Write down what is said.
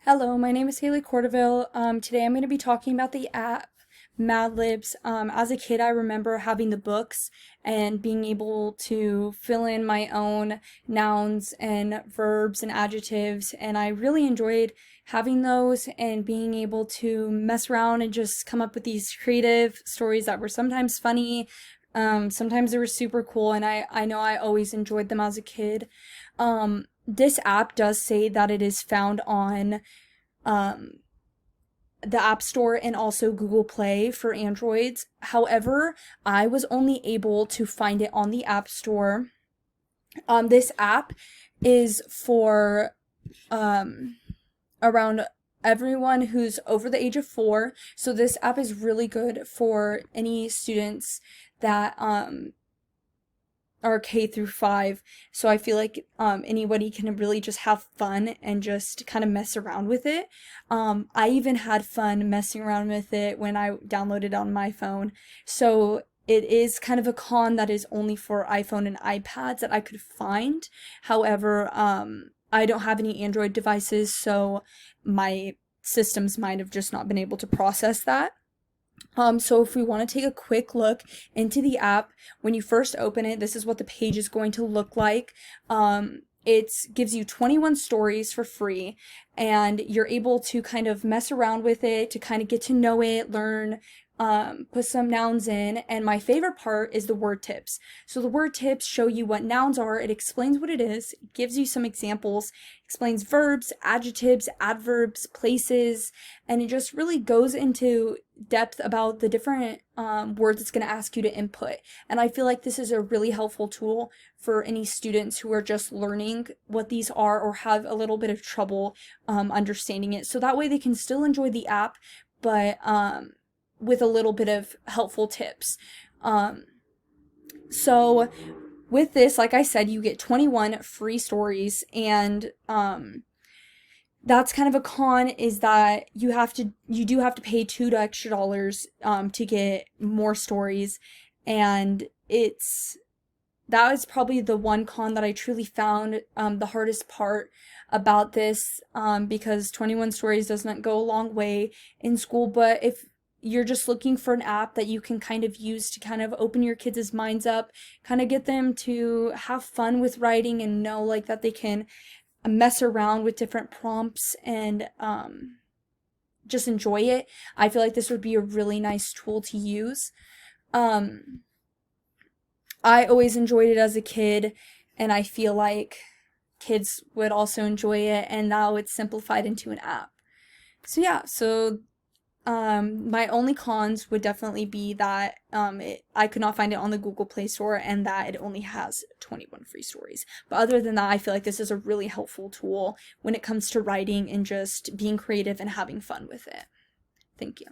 Hello, my name is Haley Cordoville. Today I'm going to be talking about the app Mad Libs. As a kid, I remember having the books and being able to fill in my own nouns and verbs and adjectives, and I really enjoyed having those and being able to mess around and just come up with these creative stories that were sometimes funny, sometimes they were super cool, and I know I always enjoyed them as a kid. This app does say that it is found on um, the App Store and also Google Play for Androids. However, I was only able to find it on the App Store. This app is for um, around everyone who's over the age of 4. So this app is really good for any students that are K through 5. So I feel like anybody can really just have fun and just kind of mess around with it. I even had fun messing around with it when I downloaded it on my phone. So it is kind of a con that is only for iPhone and iPads that I could find. However, I don't have any Android devices, so my systems might have just not been able to process that. So if we want to take a quick look into the app, when you first open it, this is what the page is going to look like. It gives you 21 stories for free, and you're able to kind of mess around with it, to kind of get to know it, learn, put some nouns in, and my favorite part is the word tips. So the word tips show you what nouns are, it explains what it is, gives you some examples, explains verbs, adjectives, adverbs, places, and it just really goes into depth about the different words it's going to ask you to input. And I feel like this is a really helpful tool for any students who are just learning what these are or have a little bit of trouble understanding it. So that way they can still enjoy the app, but with a little bit of helpful tips. So with this, like I said, you get 21 free stories, and that's kind of a con, is that you do have to pay $2 extra to get more stories, and that was probably the one con that I truly found the hardest part about this, because 21 stories does not go a long way in school. But if you're just looking for an app that you can kind of use to kind of open your kids' minds up, kind of get them to have fun with writing and know like that they can mess around with different prompts and just enjoy it, I feel like this would be a really nice tool to use. Um, I always enjoyed it as a kid, and I feel like kids would also enjoy it, and now it's simplified into an app. So yeah, my only cons would definitely be that I could not find it on the Google Play Store, and that it only has 21 free stories. But other than that, I feel like this is a really helpful tool when it comes to writing and just being creative and having fun with it. Thank you.